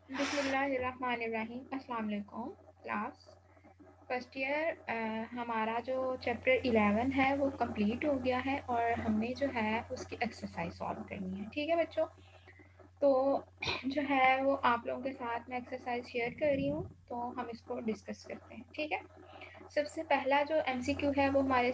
बिस्मिल्लाहिर्रहमानिर्रहीम। अस्सलाम वालेकुम क्लास फर्स्ट ईयर। हमारा जो चैप्टर 11 है वो कंप्लीट हो गया है और हमने जो है उसकी एक्सरसाइज सॉल्व करनी है। ठीक है बच्चों, तो जो है वो आप लोगों के साथ मैं एक्सरसाइज शेयर कर रही हूँ, तो हम इसको डिस्कस करते हैं। ठीक है, सबसे पहला जो एमसीक्यू है वो हमारे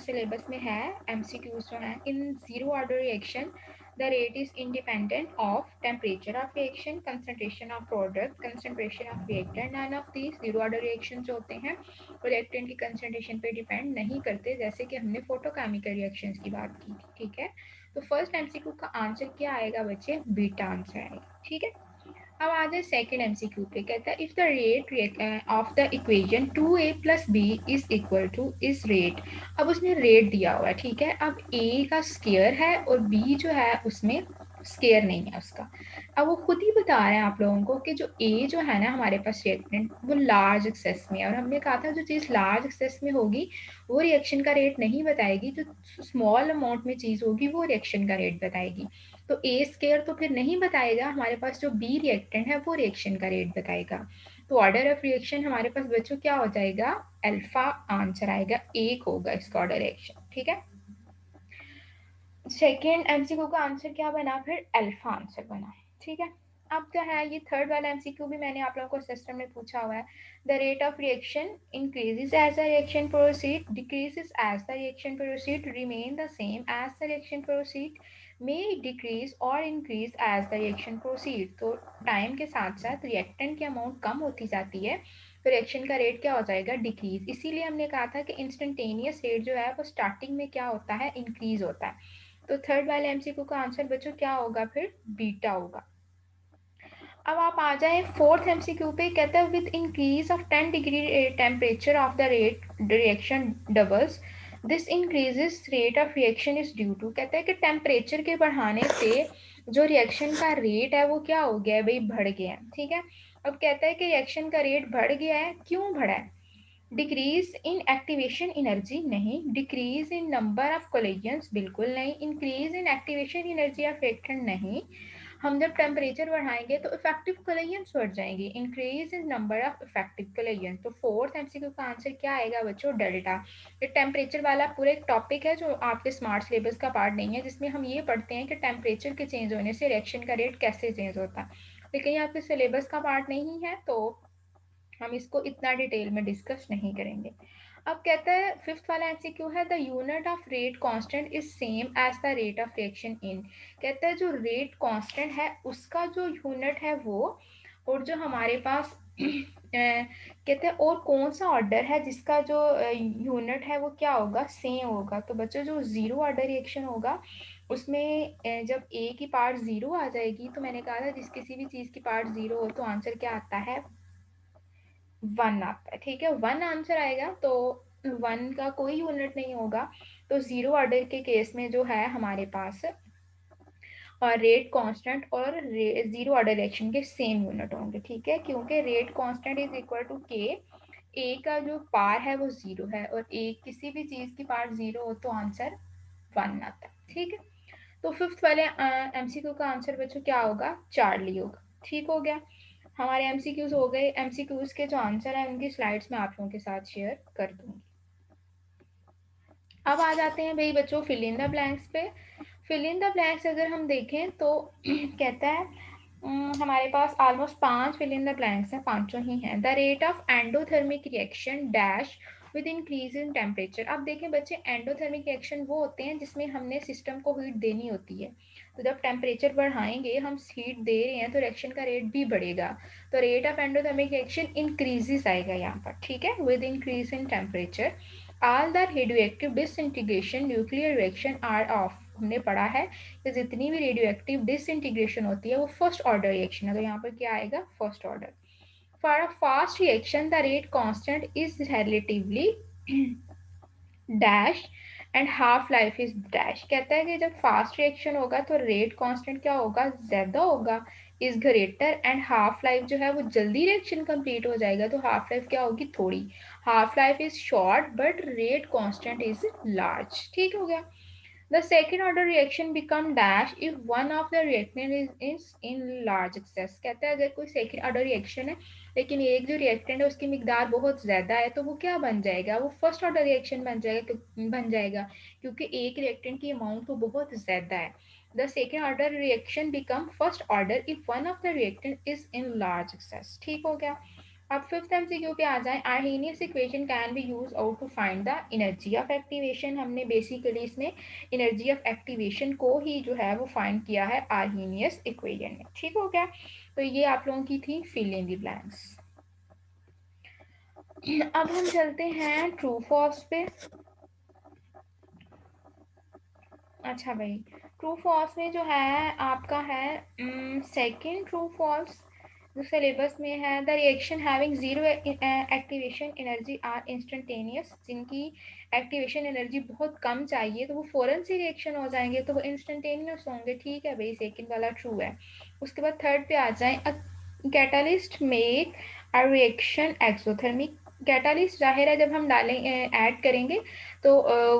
सिलेबस में है। एमसीक्यूज जो है, in zero order reaction the rate is independent of temperature of reaction, concentration of product, concentration of reactor. None of these zero order reaction जो होते हैं वो रिएक्टेंट की कंसंट्रेशन पे डिपेंड नहीं करते, जैसे कि हमने फोटोकेमिकल रिएक्शंस की बात की थी। ठीक है, तो फर्स्ट एमसीक्यू का आंसर क्या आएगा बच्चे? बीटा आंसर आएगा। ठीक है, अब आ जाए सेकेंड एमसीक्यू पे। कहता है if the rate of the equation 2a plus B is equal to इस रेट। अब उसने रेट दिया हुआ है। ठीक है, अब a का स्केयर है और b जो है उसमें स्केयर नहीं है उसका। अब वो खुद ही बता रहे हैं आप लोगों को कि जो a जो है ना हमारे पास रिएक्टेंट वो लार्ज एक्सेस में है, और हमने कहा था जो चीज़ लार्ज एक्सेस में होगी वो रिएक्शन का रेट नहीं बताएगी, जो स्मॉल अमाउंट में चीज़ होगी वो रिएक्शन का रेट बताएगी। तो ए स्केयर तो फिर नहीं बताएगा, हमारे पास जो बी रिएक्टेंट है वो रिएक्शन का रेट बताएगा। तो ऑर्डर ऑफ रिएक्शन हमारे पास बच्चों क्या हो जाएगा? अल्फा आंसर आएगा, एक होगा इसका ऑर्डर रिएक्शन। ठीक है, सेकेंड एमसीक्यू का आंसर क्या बना? फिर अल्फा आंसर बना। ठीक है, अब क्या है, ये थर्ड वाला एमसीक्यू भी मैंने आप लोगों को सिस्टम में पूछा हुआ है। The rate of reaction increases as the reaction proceed, decreases as the reaction proceed, remain the same as the reaction proceed, may decrease और increase as the reaction proceed. तो टाइम के साथ साथ रिएक्टेंट की अमाउंट कम होती जाती है, तो रिएक्शन का रेट क्या हो जाएगा? डिक्रीज। इसीलिए हमने कहा था कि इंस्टेंटेनियस रेट जो है वो स्टार्टिंग में क्या होता है? इंक्रीज होता है। तो थर्ड वाले एमसीक्यू का आंसर बच्चों क्या होगा? फिर बीटा होगा। अब आप आ जाए फोर्थ एमसीक्यू पे। कहता है with increase of 10 degree temperature of the rate reaction doubles, this increases rate of reaction is due to. कहता है कि टेम्परेचर के बढ़ाने से जो रिएक्शन का रेट है वो क्या हो गया है भाई? बढ़ गया है। ठीक है, अब कहता है कि रिएक्शन का रेट बढ़ गया है, क्यों बढ़ा है? डिक्रीज इन एक्टिवेशन एनर्जी नहीं, decrease in number of collisions बिल्कुल नहीं, increase in activation energy of reactant नहीं। हम जब टेम्परेचर बढ़ाएंगे तो इफेक्टिव कोलिजन्स बढ़ जाएंगे, increase in number of effective collisions. तो फोर्थ एमसीक्यू का आंसर क्या आएगा बच्चों? डेल्टा। ये टेम्परेचर वाला पूरा एक टॉपिक है जो आपके स्मार्ट सिलेबस का पार्ट नहीं है, जिसमें हम ये पढ़ते हैं कि टेम्परेचर के चेंज होने से रिएक्शन का रेट कैसे चेंज होता है, लेकिन ये आपके सिलेबस का पार्ट नहीं है, तो हम इसको इतना डिटेल में डिस्कस नहीं करेंगे। अब कहता है फिफ्थ वाला एमसीक्यू है the unit of rate constant is same as the rate of reaction in. कहता है जो रेट कांस्टेंट है उसका जो यूनिट है वो, और जो हमारे पास कहते हैं और कौन सा ऑर्डर है जिसका जो यूनिट है वो क्या होगा? सेम होगा। तो बच्चों जो जीरो ऑर्डर रिएक्शन होगा उसमें जब ए की पार्ट जीरो आ जाएगी, तो मैंने कहा था जिस किसी भी चीज़ की पार्ट जीरो हो तो आंसर क्या आता है? वन आता है। ठीक है, वन आंसर आएगा, तो वन का कोई यूनिट नहीं होगा। तो जीरो ऑर्डर के केस में जो है हमारे पास और रेट कांस्टेंट और जीरो ऑर्डर रिएक्शन के सेम यूनिट होंगे। ठीक है, क्योंकि rate constant is equal to K, A का जो पार है वो जीरो है और ए किसी भी चीज की पार जीरो हो तो आंसर वन आता है। ठीक है, तो फिफ्थ वाले एमसीक्यू का आंसर बच्चों क्या होगा? चार्ली होगा। ठीक हो गया, हमारे एमसीक्यूज हो गए। एमसीक्यूज के जो आंसर है उनकी स्लाइड्स में आप लोगों के साथ शेयर कर दूंगी। अब आ जाते हैं भाई बच्चों फिल इन द ब्लैंक्स पे। फिल इन द ब्लैंक्स अगर हम देखें तो कहता है हमारे पास almost 5 fill in the blanks हैं, पांचों ही हैं। The rate of endothermic reaction dash with increase in temperature. अब देखें बच्चे, एंडोथर्मिक रिएक्शन वो होते हैं जिसमें हमने सिस्टम को हीट देनी होती है, तो जब टेम्परेचर बढ़ाएंगे, हम हीट दे रहे हैं तो रिएक्शन का रेट भी बढ़ेगा, तो rate of endothermic reaction increases आएगा यहाँ पर। ठीक है, with increase in temperature all the radioactive disintegration nuclear reaction are of. हमने पढ़ा है कि जितनी भी रेडियोएक्टिव डिसइंटीग्रेशन होती है वो फर्स्ट ऑर्डर रिएक्शन है, तो यहाँ पर क्या आएगा? First order. For a fast reaction the rate constant is relatively dash and half life is dash. कहता है कि जब फास्ट रिएक्शन होगा तो रेट कांस्टेंट क्या होगा? ज्यादा होगा, is greater, and half life जो है वो जल्दी रिएक्शन कंप्लीट हो जाएगा, तो हाफ लाइफ क्या होगी? थोड़ी। Half life is short but rate constant is large. ठीक हो गया। The second order reaction become dash if one of the reactant is in large access. कहता है अगर कोई सेकेंड ऑर्डर रिएक्शन है लेकिन एक जो रिएक्टेंट है उसकी मिकदार बहुत ज़्यादा है तो वो क्या बन जाएगा, वो फर्स्ट ऑर्डर रिएक्शन बन जाएगा क्योंकि एक रिएक्टेंट की अमाउंट तो बहुत ज़्यादा है। The second order reaction become first order if one of the reactant is in large excess. ठीक हो गया। अब फिफ्थ एमसीक्यू पे आ जाएं। Arrhenius equation can be use out to find the energy of activation. हमने बेसिकली इसमें energy of activation को ही जो है वो फाइंड किया है आर्हेनियस इक्वेशन में। ठीक हो गया। तो ये आप लोगों की थी फिल इन द ब्लैंक्स। अब हम चलते हैं ट्रू फॉल्स पे। अच्छा भाई, ट्रू फॉल्स में जो है आपका है सेकंड ट्रू फॉल्स जो सिलेबस में है। The reaction having zero activation energy are instantaneous. जिनकी एक्टिवेशन एनर्जी बहुत कम चाहिए तो वो फ़ौरन से रिएक्शन हो जाएंगे तो वो इंस्टेंटेनियस होंगे। ठीक है भाई, सेकंड वाला ट्रू है। उसके बाद थर्ड पे आ जाएं। A catalyst make a reaction exothermic. Catalyst जाहिर है जब हम डालें ऐड करेंगे तो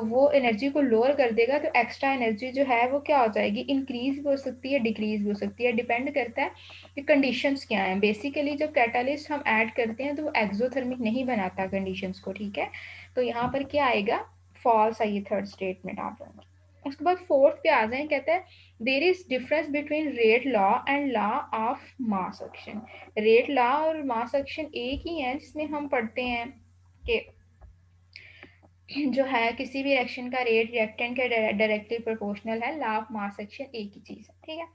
वो एनर्जी को लोअर कर देगा तो एक्स्ट्रा एनर्जी जो है वो क्या हो जाएगी, इंक्रीज भी हो सकती है, डिक्रीज भी हो सकती है। डिपेंड करता है कि कंडीशंस क्या हैं। बेसिकली जब कैटालिस्ट हम ऐड करते हैं तो वो एक्सोथर्मिक नहीं बनाता कंडीशंस को। ठीक है, तो यहाँ पर क्या आएगा, फॉल्स है ये थर्ड स्टेटमेंट आप लोगों की। उसके बाद फोर्थ पे आ जाए। कहते हैं there is difference between rate law and law of mass action. Rate law और मास एक्शन एक ही है जिसमें हम पढ़ते हैं कि जो है किसी भी रिएक्शन का रेट रिएक्टेंट के डायरेक्टली प्रोपोर्शनल है। लॉ ऑफ मास एक्शन एक ही चीज़ है। ठीक है।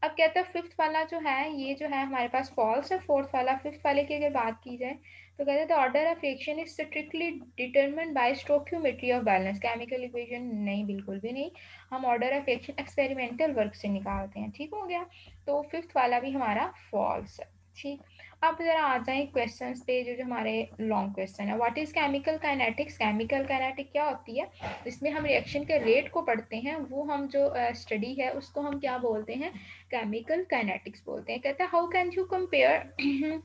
अब कहते हैं फिफ्थ वाला जो है ये जो है हमारे पास फॉल्स है। फोर्थ वाला, फिफ्थ वाले की अगर बात की जाए तो कहते हैं the order of reaction is strictly determined bye stoichiometry of balance. Chemical equation नहीं, बिल्कुल भी नहीं। हम order of reaction experimental work से निकालते हैं। ठीक हो गया। तो फिफ्थ वाला भी हमारा फॉल्स है। ठीक। अब जरा आ जाए क्वेश्चंस पे जो हमारे लॉन्ग क्वेश्चन है। What is chemical kinetics. Chemical kinetic क्या होती है, इसमें हम रिएक्शन के रेट को पढ़ते हैं। वो हम जो स्टडी है उसको हम क्या बोलते हैं, केमिकल काइनेटिक्स बोलते हैं। कहता है how can you compare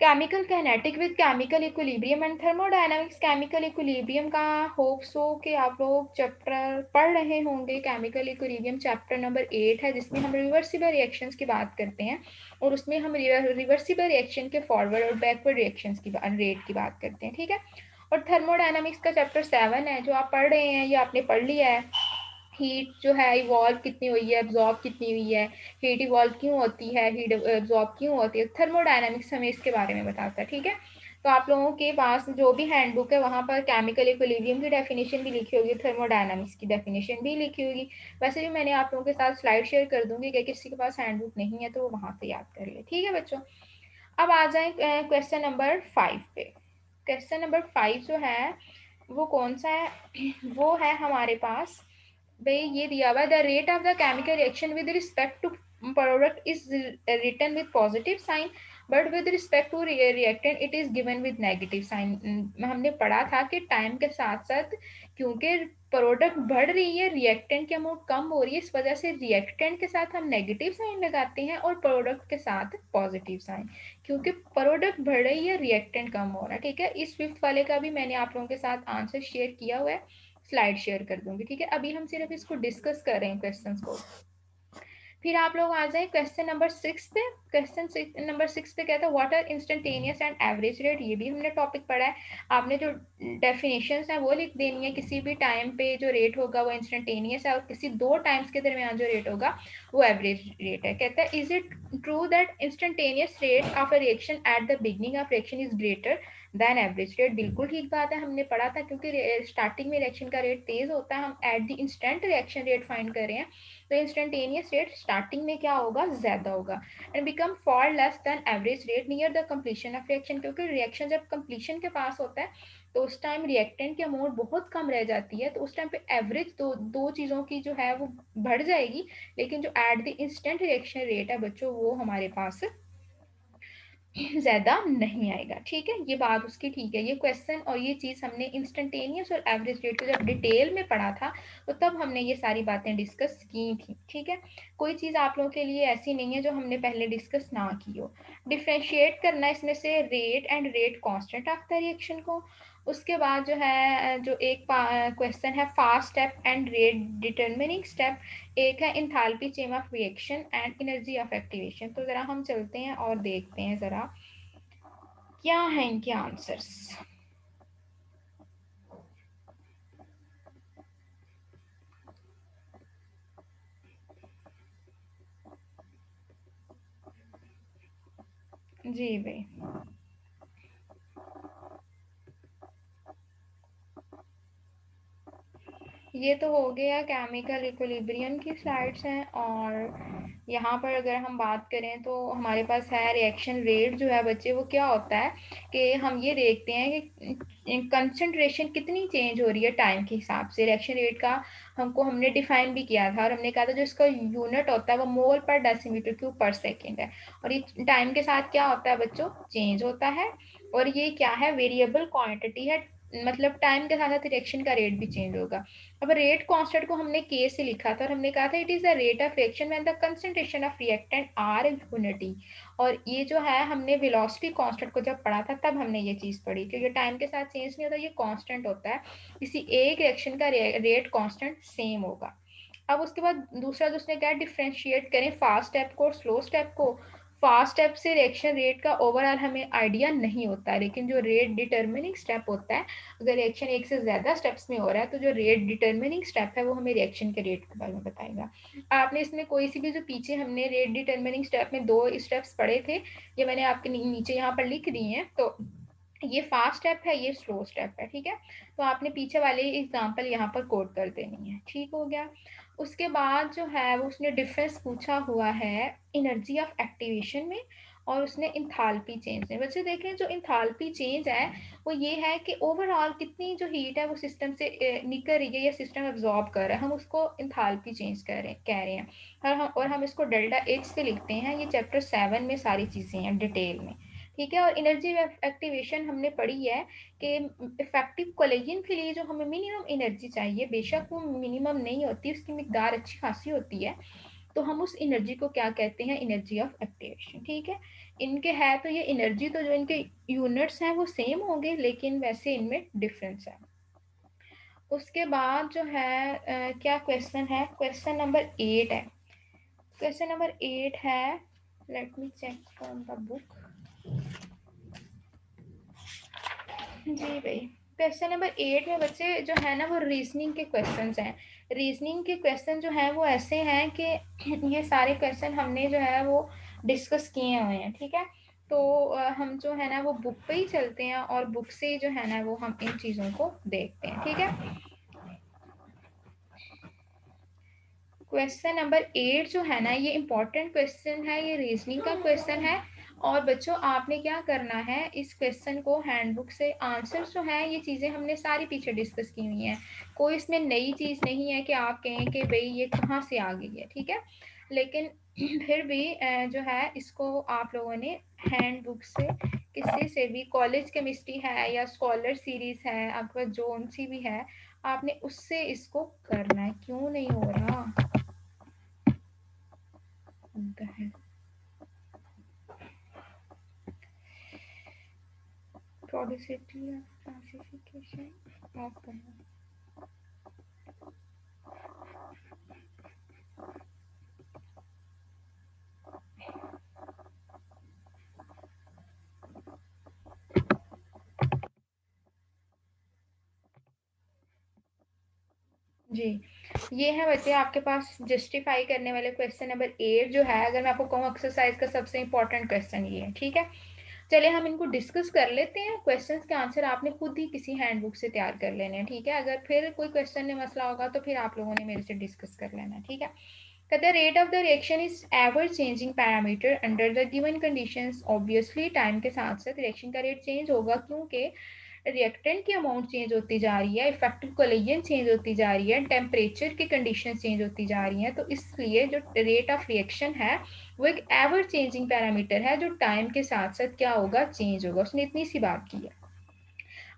chemical kinetic with chemical equilibrium and thermodynamics. Chemical equilibrium का होप सो कि आप लोग चैप्टर पढ़ रहे होंगे। केमिकल इक्विलिब्रियम चैप्टर नंबर 8 है जिसमें हम रिवर्सिबल रिएक्शंस की बात करते हैं और उसमें हम रिवर्सिबल रिएक्शन के फॉरवर्ड और बैकवर्ड रिएक्शंस की रेट की बात करते हैं। ठीक है। और थर्मोडायनामिक्स का चैप्टर 7 है जो आप पढ़ रहे हैं, ये आपने पढ़ लिया है। हीट जो है इवॉल्व कितनी हुई है, एब्जॉर्ब कितनी हुई है, हीट इवॉल्व क्यों होती है, हीट एब्जॉर्ब क्यों होती है। थर्मोडायनामिक्स हमें इसके बारे में बताता है। ठीक है। तो आप लोगों के पास जो भी हैंडबुक है वहाँ पर केमिकल इक्विलिब्रियम की डेफिनेशन भी लिखी होगी, थर्मोडायनामिक्स की डेफिनेशन भी लिखी होगी। वैसे भी मैंने आप लोगों के साथ स्लाइड शेयर कर दूंगी कि किसी के पास हैंडबुक नहीं है तो वो वहाँ से याद कर ले। ठीक है बच्चों। अब आ जाए क्वेश्चन नंबर 5 पे। क्वेश्चन नंबर 5 जो है वो कौन सा है, वो है हमारे पास भाई ये दिया हुआ है the rate of the chemical reaction with respect to product is written with positive sign but with respect to reactant it is given with negative sign. हमने पढ़ा था कि टाइम के साथ साथ क्योंकि प्रोडक्ट बढ़ रही है रिएक्टेंट की अमाउंट कम हो रही है, इस वजह से रिएक्टेंट के साथ हम नेगेटिव साइन लगाते हैं और प्रोडक्ट के साथ पॉजिटिव साइन, क्योंकि प्रोडक्ट बढ़ रही है रिएक्टेंट कम हो रहा है। ठीक है। इस फिफ्थ वाले का भी मैंने आप लोगों के साथ आंसर शेयर किया हुआ है, स्लाइड शेयर कर दूंगी। ठीक है। अभी हम सिर्फ इसको डिस्कस कर रहे हैं क्वेश्चंस को। फिर आप लोग आ जाए क्वेश्चन नंबर 6 पे। क्वेश्चन नंबर 6 पे कहता है what are instantaneous and average rate. ये भी हमने टॉपिक पढ़ा है। आपने जो डेफिनेशंस हैं वो लिख देनी है। किसी भी टाइम पे जो रेट होगा वो इंस्टेंटेनियस है और किसी दो टाइम्स के दरमियान जो रेट होगा वो एवरेज रेट है। कहता है is it true that instantaneous rate of a reaction at the beginning of reaction is greater than average rate. बिल्कुल ठीक बात है, हमने पढ़ा था क्योंकि स्टार्टिंग में रिएक्शन का रेट तेज होता है, हम at the instant reaction rate find कर रहे हैं तो इंस्टेंटेनियस रेट स्टार्टिंग में क्या होगा, ज्यादा होगा and become for less than average rate near the completion of reaction. क्योंकि रिएक्शन जब कंप्लीशन के पास होता है तो उस टाइम रिएक्टेंट की अमाउंट बहुत कम रह जाती है तो उस टाइम पे एवरेज दो चीज़ों की जो है वो बढ़ जाएगी, लेकिन जो at the instant reaction rate है बच्चों वो हमारे पास ज्यादा नहीं आएगा। ठीक है, ये बात उसकी ठीक है। ये क्वेश्चन और ये चीज हमने इंस्टेंटेनियस और एवरेज रेट को जब डिटेल में पढ़ा था तो तब हमने ये सारी बातें डिस्कस की थी। ठीक है, कोई चीज आप लोगों के लिए ऐसी नहीं है जो हमने पहले डिस्कस ना की हो। डिफ्रेंशिएट करना इसमें से rate and rate constant of the reaction को। उसके बाद जो है जो एक क्वेश्चन है fast step and rate determining step, एक है enthalpy chain of reaction and energy of activation. तो ज़रा हम चलते हैं और देखते हैं ज़रा क्या है इनके आंसर्स। जी भाई, ये तो हो गया केमिकल इक्विलिब्रियम की स्लाइड्स हैं। और यहाँ पर अगर हम बात करें तो हमारे पास है रिएक्शन रेट जो है बच्चे, वो क्या होता है कि हम ये देखते हैं कि कंसंट्रेशन कितनी चेंज हो रही है टाइम के हिसाब से। रिएक्शन रेट का हमने डिफाइन भी किया था, और हमने कहा था जो इसका यूनिट होता है वो मोल पर डेसीमीटर क्यूब पर सेकेंड है। और ये टाइम के साथ क्या होता है बच्चों, चेंज होता है। और ये क्या है, वेरिएबल क्वांटिटी है, मतलब टाइम के साथ साथ रिएक्शन का रेट भी चेंज होगा। अब रेट कांस्टेंट को हमने के से लिखा था, और हमने कहा था it is the rate of reaction when the concentration of reactant are unity. और ये जो है हमने वेलोसिटी कांस्टेंट को जब पढ़ा था तब हमने ये चीज़ पढ़ी, क्योंकि टाइम के साथ चेंज नहीं होता, ये कांस्टेंट होता है। किसी एक रिएक्शन का रेट कांस्टेंट सेम होगा। अब उसके बाद दूसरा दूसरे क्या डिफ्रेंशिएट करें फास्ट स्टेप को और स्लो स्टेप को। फास्ट स्टेप से रिएक्शन रेट का ओवरऑल हमें आइडिया नहीं होता, लेकिन जो रेट डिटर्मिनिंग स्टेप होता है, अगर रिएक्शन एक से ज़्यादा स्टेप्स में हो रहा है तो जो रेट डिटर्मिनिंग स्टेप है वो हमें रिएक्शन के रेट के बारे में बताएगा। आपने इसमें कोई सी भी जो पीछे हमने रेट डिटर्मिनिंग स्टेप में 2 स्टेप्स पढ़े थे, ये मैंने आपके नीचे यहाँ पर लिख दिए हैं। तो ये फास्ट स्टेप है, ये स्लो स्टेप है, ठीक है। तो आपने पीछे वाले एग्जाम्पल यहाँ पर कोड कर देनी है, ठीक हो गया। उसके बाद जो है वो उसने डिफरेंस पूछा हुआ है एनर्जी ऑफ एक्टिवेशन में और उसने इंथाल्पी चेंज में। वैसे देखें जो इंथाल्पी चेंज है वो ये है कि ओवरऑल कितनी जो हीट है वो सिस्टम से निकल रही है या सिस्टम एब्जॉर्ब कर रहा है, हम उसको इंथाल्पी चेंज कह रहे हैं। और हम इसको डेल्टा एच से लिखते हैं। ये चैप्टर 7 में सारी चीज़ें हैं डिटेल में, ठीक है। और एनर्जी एक्टिवेशन हमने पढ़ी है कि इफेक्टिव कोलेजन के लिए जो हमें मिनिमम एनर्जी चाहिए, बेशक वो मिनिमम नहीं होती, उसकी मिकदार अच्छी खासी होती है, तो हम उस एनर्जी को क्या कहते हैं, एनर्जी ऑफ एक्टिवेशन, ठीक है। इनके है तो ये एनर्जी तो जो इनके यूनिट्स हैं वो सेम होंगे, लेकिन वैसे इनमें डिफरेंस है। उसके बाद जो है क्या क्वेश्चन है, क्वेश्चन नंबर 8 है। क्वेश्चन नंबर 8 है, let me check from the book. जी भाई, क्वेश्चन नंबर 8 में बच्चे जो है ना वो रीजनिंग के क्वेश्चंस हैं। रीजनिंग के क्वेश्चन जो हैं वो ऐसे हैं कि ये सारे क्वेश्चन हमने जो है वो डिस्कस किए हुए हैं, ठीक है। तो हम जो है ना वो बुक पे ही चलते हैं और बुक से जो है ना वो हम इन चीज़ों को देखते हैं, ठीक है। क्वेश्चन नंबर 8 जो है ना ये इम्पोर्टेंट क्वेश्चन है, ये रीजनिंग का क्वेश्चन है। और बच्चों आपने क्या करना है, इस क्वेश्चन को हैंडबुक से आंसर्स जो है ये चीज़ें हमने सारी पीछे डिस्कस की हुई हैं, कोई इसमें नई चीज़ नहीं है कि आप कहें कि भाई ये कहाँ से आ गई है, ठीक है। लेकिन फिर भी जो है इसको आप लोगों ने हैंडबुक से किसी से भी, कॉलेज केमिस्ट्री है या स्कॉलर सीरीज है आपका जोन सी भी है, आपने उससे इसको करना है। क्यों नहीं हो रहा, प्रोडिसिटी क्लासिफिकेशन ऑफ करना। जी, ये है बच्चे आपके पास जस्टिफाई करने वाले क्वेश्चन नंबर 8 जो है, अगर मैं आपको कहूँ एक्सरसाइज का सबसे इंपॉर्टेंट क्वेश्चन ये है, ठीक है। चलिए हम इनको डिस्कस कर लेते हैं। क्वेश्चंस के आंसर आपने खुद ही किसी हैंडबुक से तैयार कर लेने हैं, ठीक है। अगर फिर कोई क्वेश्चन में मसला होगा तो फिर आप लोगों ने मेरे से डिस्कस कर लेना है, ठीक है। कहते हैं rate of the reaction is ever changing parameter under the given conditions. Obviously time के साथ साथ रिएक्शन का रेट चेंज होगा, क्योंकि रिएक्टेंट की अमाउंट चेंज होती जा रही है, इफेक्टिव कोलिजन चेंज होती जा रही है, टेम्परेचर की कंडीशन चेंज होती जा रही हैं। तो इसलिए जो रेट ऑफ रिएक्शन है वो एक एवर चेंजिंग पैरामीटर है जो टाइम के साथ साथ क्या होगा, चेंज होगा। उसने इतनी सी बात की है।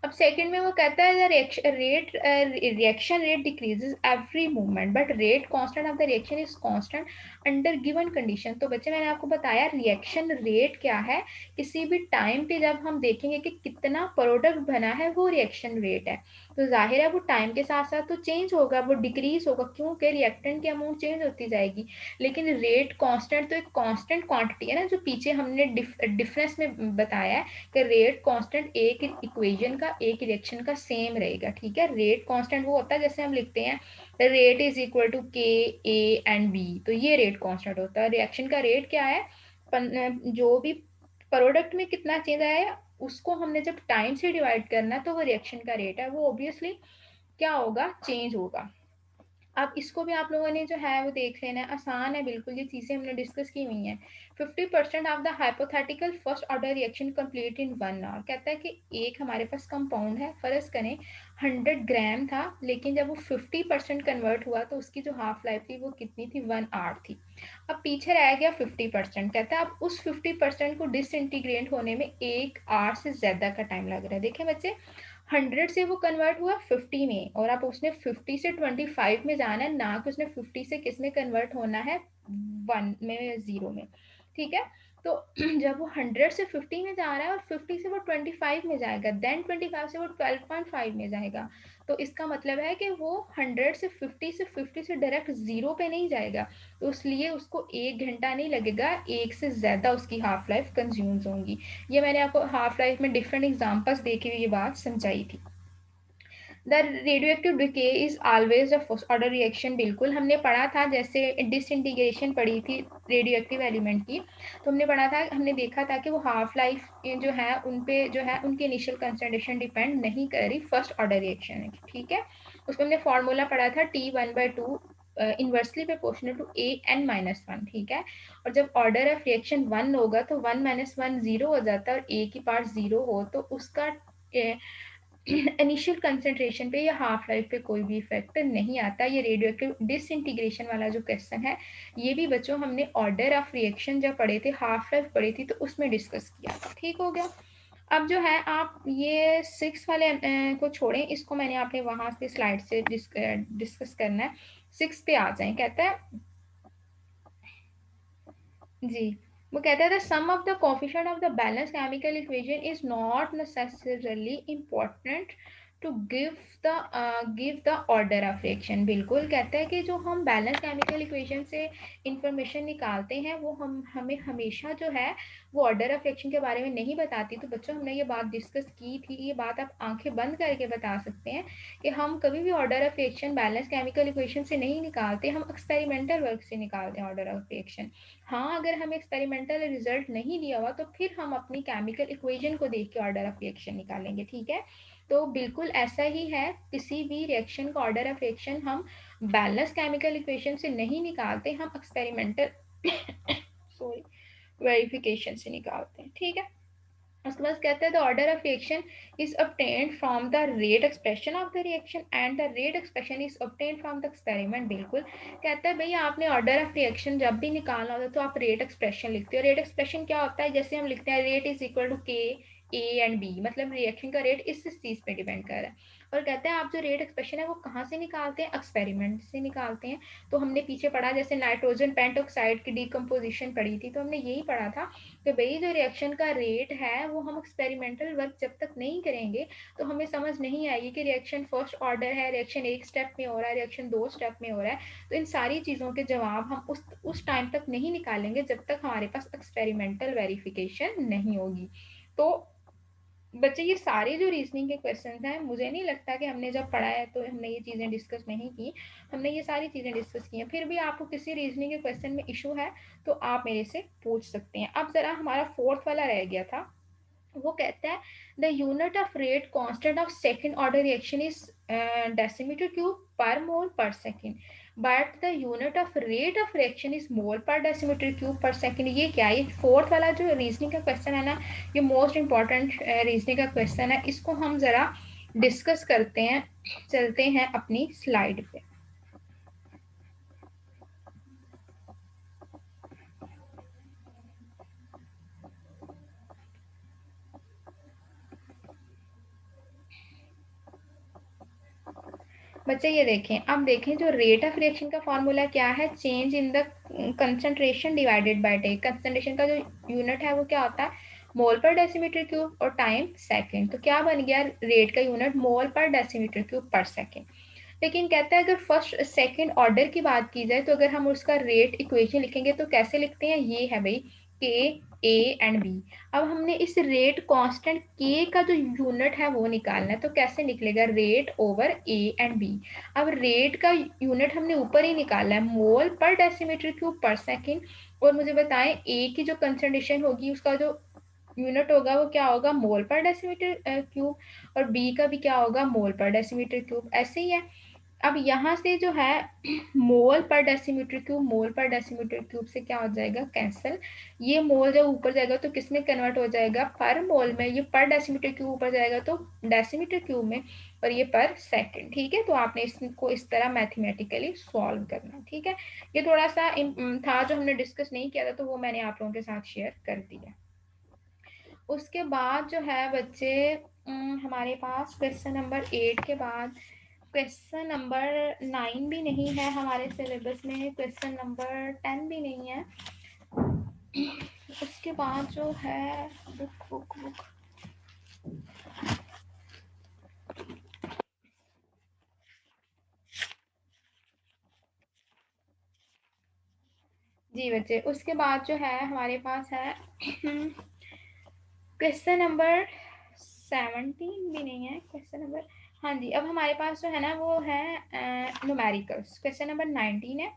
अब सेकंड में वो कहता है reaction rate decreases every movement but rate constant of the reaction is constant under given condition. तो बच्चे मैंने आपको बताया रिएक्शन रेट क्या है, किसी भी टाइम पे जब हम देखेंगे कि कितना प्रोडक्ट बना है वो रिएक्शन रेट है। तो जाहिर है वो टाइम के साथ साथ तो चेंज होगा, वो डिक्रीज होगा क्योंकि रिएक्टेंट की अमाउंट चेंज होती जाएगी। लेकिन रेट कांस्टेंट तो एक कांस्टेंट क्वांटिटी है ना, जो पीछे हमने डिफरेंस में बताया है कि रेट कांस्टेंट एक इक्वेशन का एक रिएक्शन का सेम रहेगा। ठीक है, रेट कांस्टेंट वो होता है जैसे हम लिखते हैं rate is equal to K A and B, तो ये रेट कांस्टेंट होता है। रिएक्शन का रेट क्या है, जो भी प्रोडक्ट में कितना चेंज आया है उसको हमने जब टाइम से डिवाइड करना है तो वो रिएक्शन का रेट है, वो ऑब्वियसली क्या होगा, चेंज होगा। अब इसको भी आप लोगों ने जो है वो देख लेना है, आसान है बिल्कुल, ये चीज़ें हमने डिस्कस की हुई हैं। 50% of the hypothetical first order reaction complete in 1 hour. कहता है कि एक हमारे पास कंपाउंड है, फर्ज करें 100 ग्राम था, लेकिन जब वो 50% कन्वर्ट हुआ तो उसकी जो हाफ लाइफ थी वो कितनी थी, 1 आवर थी। अब पीछे रह गया 50%। कहता है अब उस 50% को डिसइंटीग्रेट होने में 1 आवर से ज़्यादा का टाइम लग रहा है। देखें बच्चे, 100 से वो कन्वर्ट हुआ 50 में, और अब उसने 50 से 25 में जाना है, ना कि उसने 50 से किस में कन्वर्ट होना है, 0 में। ठीक है, तो जब वो 100 से 50 में जा रहा है और 50 से वो 25 में जाएगा, देन 25 से वो 12.5 में जाएगा, तो इसका मतलब है कि वो 100 से 50 से डायरेक्ट 0 पे नहीं जाएगा, तो इसलिए उसको 1 घंटा नहीं लगेगा, एक से ज़्यादा उसकी हाफ लाइफ कंज्यूम्स होंगी। ये मैंने आपको हाफ लाइफ में डिफरेंट एग्जांपल्स देके हुए ये बात समझाई थी। The radio active decay is always a first order reaction, बिल्कुल हमने पढ़ा था, जैसे डिसइंटीग्रेशन पढ़ी थी रेडियो एक्टिव एलिमेंट की, तो हमने पढ़ा था, हमने देखा था कि वो हाफ लाइफ जो है उन पे जो है उनकी इनिशियल कंसंट्रेशन डिपेंड नहीं कर रही, फर्स्ट ऑर्डर रिएक्शन है। ठीक है, उसको हमने फॉर्मूला पढ़ा था T1/2 inversely proportional to AN-1। ठीक है, और जब ऑर्डर ऑफ रिएक्शन 1 होगा तो 1 - 1 0 हो जाता है, और ए की पार्ट 0 हो तो उसका इनिशियल कंसेंट्रेशन पे या हाफ लाइफ पे कोई भी इफेक्ट नहीं आता। ये रेडियो एक्टिव डिसइंटीग्रेशन वाला जो क्वेश्चन है, ये भी बच्चों हमने ऑर्डर ऑफ रिएक्शन जब पढ़े थे, हाफ लाइफ पढ़ी थी, तो उसमें डिस्कस किया था। ठीक हो गया। अब जो है आप ये 6 वाले को छोड़ें, इसको मैंने आपने वहां से स्लाइड से डिस्कस करना है। 6 पे आ जाए, कहता है जी, वो कहता है the sum of the coefficient of the balance chemical equation is not necessarily important to give the order of reaction. बिल्कुल, कहता है कि जो हम बैलेंस केमिकल इक्वेशन से इंफॉर्मेशन निकालते हैं वो हमें हमेशा जो है वो ऑर्डर ऑफ रिएक्शन के बारे में नहीं बताती। तो बच्चों हमने ये बात डिस्कस की थी, ये बात आप आंखें बंद करके बता सकते हैं कि हम कभी भी order of reaction balance chemical equation से नहीं निकालते, हम एक्सपेरिमेंटल वर्क से निकालते हैं ऑर्डर ऑफ रिएक्शन। हाँ, अगर हमें एक्सपेरिमेंटल रिजल्ट नहीं दिया हुआ तो फिर हम अपनी केमिकल इक्वेशन को देख के ऑर्डर ऑफ रिएक्शन निकालेंगे। ठीक है, तो बिल्कुल ऐसा ही है, किसी भी रिएक्शन का ऑर्डर ऑफ रिएक्शन हम बैलेंस केमिकल इक्वेशन से नहीं निकालते, हम एक्सपेरिमेंटल सॉरी वेरिफिकेशन से निकालते हैं। ठीक है, उसके बाद कहते हैं the order of reaction is obtained from the rate expression of the reaction and the rate expression is obtained from the experiment. बिल्कुल, कहता है भैया आपने ऑर्डर ऑफ रिएक्शन जब भी निकालना होता है तो आप रेट एक्सप्रेशन लिखते हो। रेट एक्सप्रेशन क्या होता है, जैसे हम लिखते हैं rate is equal to K A and B, मतलब रिएक्शन का रेट इस चीज़ पे डिपेंड कर रहा है। और कहते हैं आप जो रेट एक्सप्रेशन है वो कहाँ से निकालते हैं, एक्सपेरिमेंट से निकालते हैं। तो हमने पीछे पढ़ा, जैसे नाइट्रोजन पेंटॉक्साइड की डिकम्पोजिशन पढ़ी थी, तो हमने यही पढ़ा था कि भाई जो रिएक्शन का रेट है वो हम एक्सपेरिमेंटल वर्क जब तक नहीं करेंगे तो हमें समझ नहीं आएगी कि रिएक्शन फर्स्ट ऑर्डर है, रिएक्शन एक स्टेप में हो रहा है, रिएक्शन 2 स्टेप में हो रहा है। तो इन सारी चीज़ों के जवाब हम उस टाइम तक नहीं निकालेंगे जब तक हमारे पास एक्सपेरिमेंटल वेरिफिकेशन नहीं होगी। तो बच्चे ये सारे जो रीजनिंग के क्वेश्चन हैं, मुझे नहीं लगता कि हमने जब पढ़ा है तो हमने ये चीज़ें डिस्कस नहीं की, हमने ये सारी चीज़ें डिस्कस की हैं। फिर भी आपको किसी रीजनिंग के क्वेश्चन में इशू है तो आप मेरे से पूछ सकते हैं। अब ज़रा हमारा फोर्थ वाला रह गया था, वो कहता है the unit of rate constant of second order reaction is decimetre cube पर मोल पर second, but the unit of rate of reaction is mole पर डेसीमीटर क्यूब पर सेकंड। ये क्या है, ये फोर्थ वाला जो रीजनिंग का क्वेश्चन है ना, ये मोस्ट इंपॉर्टेंट रीजनिंग का क्वेश्चन है, इसको हम जरा डिस्कस करते हैं। चलते हैं अपनी स्लाइड पे। बच्चे ये देखें, अब देखें जो रेट ऑफ रिएक्शन का फॉर्मूला क्या है, change in the concentration divided by time. Concentration का जो यूनिट है वो क्या होता है, मोल पर डेसीमीटर क्यूब, और टाइम सेकंड। तो क्या बन गया, रेट का यूनिट मोल पर डेसीमीटर क्यूब पर सेकंड। लेकिन कहता है अगर फर्स्ट सेकंड ऑर्डर की बात की जाए तो अगर हम उसका रेट इक्वेशन लिखेंगे तो कैसे लिखते हैं, ये है भाई के ए एंड बी। अब हमने इस रेट कांस्टेंट के का जो यूनिट है वो निकालना है, तो कैसे निकलेगा, rate over A and B. अब रेट का यूनिट हमने ऊपर ही निकाला है, मोल पर डेसीमीटर क्यूब पर सेकंड। और मुझे बताएं ए की जो कंसंट्रेशन होगी उसका जो यूनिट होगा वो क्या होगा, मोल पर डेसीमीटर क्यूब, और बी का भी क्या होगा, मोल पर डेसीमीटर क्यूब। ऐसे ही है। अब यहाँ से जो है मोल पर डेसीमीटर क्यूब, मोल पर डेसीमीटर क्यूब से क्या हो जाएगा, कैंसिल। ये मोल जब ऊपर जाएगा तो किस में कन्वर्ट हो जाएगा, पर मोल में। ये पर डेसीमीटर क्यूब ऊपर जाएगा तो डेसीमीटर क्यूब में, और ये पर सेकंड। ठीक है, तो आपने इसको इस तरह मैथमेटिकली सॉल्व करना। ठीक है, ये थोड़ा सा था जो हमने डिस्कस नहीं किया था, तो वो मैंने आप लोगों के साथ शेयर कर दिया। उसके बाद जो है बच्चे, हमारे पास क्वेश्चन नंबर 8 के बाद क्वेश्चन नंबर 9 भी नहीं है हमारे सिलेबस में, क्वेश्चन नंबर 10 भी नहीं है। उसके बाद जो है बुक बुक बुक जी बच्चे, उसके बाद जो है हमारे पास है क्वेश्चन नंबर 17 भी नहीं है, क्वेश्चन नंबर, हाँ जी, अब हमारे पास जो है ना वो है न्यूमेरिकल्स। क्वेश्चन नंबर 19 है।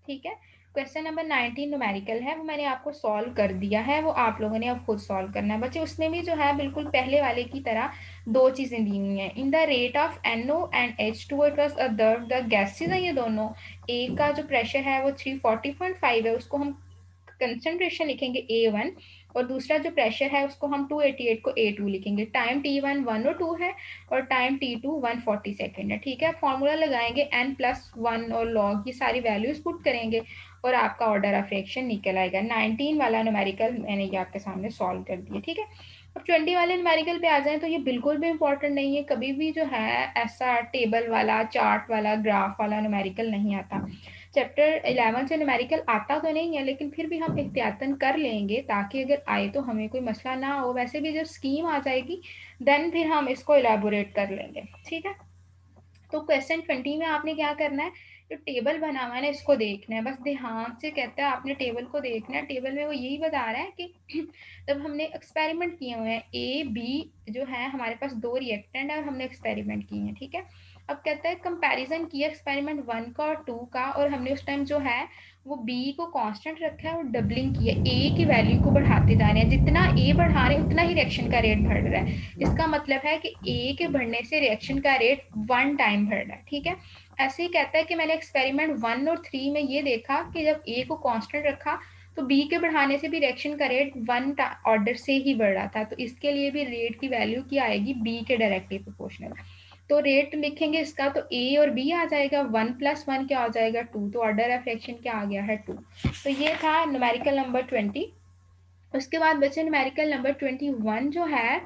ठीक है, क्वेश्चन नंबर 19 न्यूमेरिकल है, वो मैंने आपको सॉल्व कर दिया है, वो आप लोगों ने अब खुद सॉल्व करना है बच्चे। उसमें भी जो है बिल्कुल पहले वाले की तरह दो चीज़ें दी हुई हैं, in the rate of NO and H2O it was observed the gases हैं ये दोनों। एक का जो प्रेशर है वो 340.5 है, उसको हम कंसंट्रेशन लिखेंगे A1, और दूसरा जो प्रेशर है उसको हम 288 को A2 लिखेंगे। टाइम T1 1 और 2 है, और टाइम T2 140 सेकेंड है। ठीक है, फॉर्मूला लगाएंगे n+1 और लॉग, ये सारी वैल्यूज पुट करेंगे और आपका ऑर्डर ऑफ रिएक्शन निकल आएगा। 19 वाला न्यूमेरिकल मैंने ये आपके सामने सॉल्व कर दिया। ठीक है, अब 20 वाले न्यूमेरिकल पे आ जाए तो ये बिल्कुल भी इंपॉर्टेंट नहीं है, कभी भी जो है ऐसा टेबल वाला, चार्ट वाला, ग्राफ वाला न्यूमेरिकल नहीं आता। चैप्टर 11 से न्यूमेरिकल आता तो नहीं है, लेकिन फिर भी हम एहतियातन कर लेंगे ताकि अगर आए तो हमें कोई मसला ना हो। वैसे भी जब स्कीम आ जाएगी देन फिर हम इसको इलेबोरेट कर लेंगे। ठीक है, तो क्वेश्चन 20 में आपने क्या करना है, जो टेबल बना हुआ है ना इसको देखना है, बस ध्यान से कहता है आपने टेबल को देखना है। टेबल में वो यही बता रहा है कि जब हमने एक्सपेरिमेंट किए हुए हैं, ए बी जो है हमारे पास दो रिएक्टेंट है और हमने एक्सपेरिमेंट किए हैं। ठीक है, अब कहता है कंपैरिजन किया एक्सपेरिमेंट 1 का और 2 का, और हमने उस टाइम जो है वो बी को कांस्टेंट रखा है और डबलिंग की है, ए की वैल्यू को बढ़ाते जा रहे हैं। जितना ए बढ़ा रहे हैं उतना ही रिएक्शन का रेट बढ़ रहा है। इसका मतलब है कि ए के बढ़ने से रिएक्शन का रेट 1 टाइम बढ़ रहा है। ठीक है, ऐसे ही कहता है कि मैंने एक्सपेरिमेंट 1 और 3 में ये देखा कि जब ए को कांस्टेंट रखा तो बी के बढ़ाने से भी रिएक्शन का रेट 1 ऑर्डर से ही बढ़ रहा था, तो इसके लिए भी रेट की वैल्यू क्या आएगी, बी के डायरेक्टली प्रोपोर्शनल। तो रेट लिखेंगे इसका तो ए और बी आ जाएगा, 1+1 क्या आ जाएगा, 2, तो ऑर्डर ऑफ रिएक्शन क्या आ गया है, 2। तो ये था न्यूमेरिकल नंबर 20। उसके बाद बचे न्यूमेरिकल नंबर 21 जो है,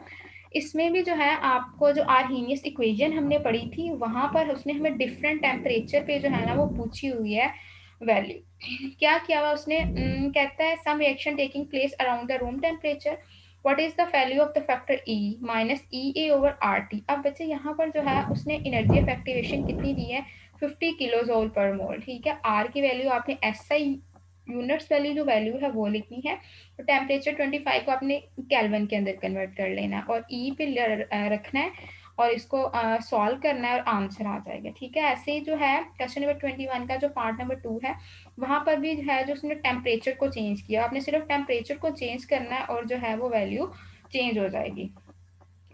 इसमें भी जो है आपको जो आर्हीनियस इक्वेशन हमने पढ़ी थी वहां पर उसने हमें डिफरेंट टेम्परेचर पे जो है ना वो पूछी हुई है वैल्यू। क्या किया हुआ उसने, कहता है some reaction taking place around the room temperature, what is the value of the factor E minus E A over R T. अब बच्चे यहाँ पर जो है उसने एनर्जी ऑफ एक्टिवेशन कितनी दी है, 50 किलो जोल पर मोल। ठीक है, आर की वैल्यू आपने एसआई यूनिट्स वाली जो वैल्यू है वो लिखनी है, तो टेम्परेचर 25 को आपने केल्विन के अंदर कन्वर्ट कर लेना है और ई पे रखना है और इसको सॉल्व करना है और आंसर आ जाएगा। ठीक है, ऐसे ही जो है क्वेश्चन नंबर 21 का जो पार्ट नंबर 2 है वहां पर भी है जो उसने टेम्परेचर को चेंज किया, आपने सिर्फ टेम्परेचर को चेंज करना है और जो है वो वैल्यू चेंज हो जाएगी।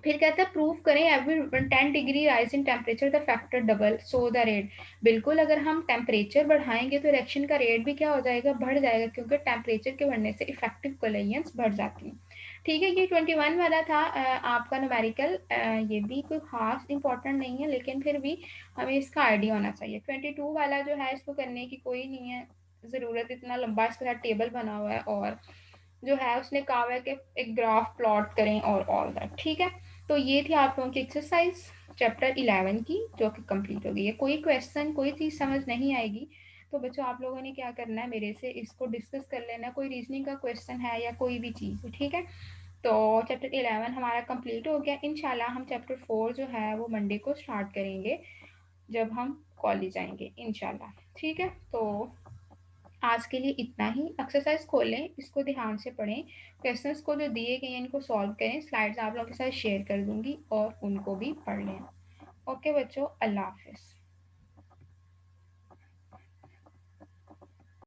फिर कहता है प्रूव करें every 10 degree rise in temperature the factor double so the rate. बिल्कुल, अगर हम टेम्परेचर बढ़ाएंगे तो रिएक्शन का रेट भी क्या हो जाएगा, बढ़ जाएगा, क्योंकि टेम्परेचर के बढ़ने से इफेक्टिव कोलेजेंस बढ़ जाती हैं। ठीक है, ये 21 वाला था आपका न्यूमेरिकल। ये भी कोई खास इंपॉर्टेंट नहीं है, लेकिन फिर भी हमें इसका आइडिया होना चाहिए। 22 वाला जो है इसको करने की कोई नहीं है ज़रूरत, इतना लंबा इसके साथ टेबल बना हुआ है और जो है उसने कहा है कि एक ग्राफ प्लॉट करें और ऑल दैट। ठीक है, तो ये थी आप लोगों की एक्सरसाइज। चैप्टर 11 की, जो कि कंप्लीट हो गई है। कोई क्वेश्चन, कोई चीज़ समझ नहीं आएगी तो बच्चों आप लोगों ने क्या करना है, मेरे से इसको डिस्कस कर लेना, कोई रीजनिंग का क्वेश्चन है या कोई भी चीज़, ठीक है। तो चैप्टर 11 हमारा कंप्लीट हो गया। इंशाल्लाह हम चैप्टर 4 जो है वो मंडे को स्टार्ट करेंगे जब हम कॉलेज आएंगे इंशाल्लाह, ठीक है। तो आज के लिए इतना ही। एक्सरसाइज खोलें, इसको ध्यान से पढ़ें, क्वेश्चंस को जो दिए गए हैं इनको सॉल्व करें, स्लाइड्स आप लोगों के साथ शेयर कर दूंगी और उनको भी पढ़ लें। ओके बच्चों, अल्लाह हाफिज़।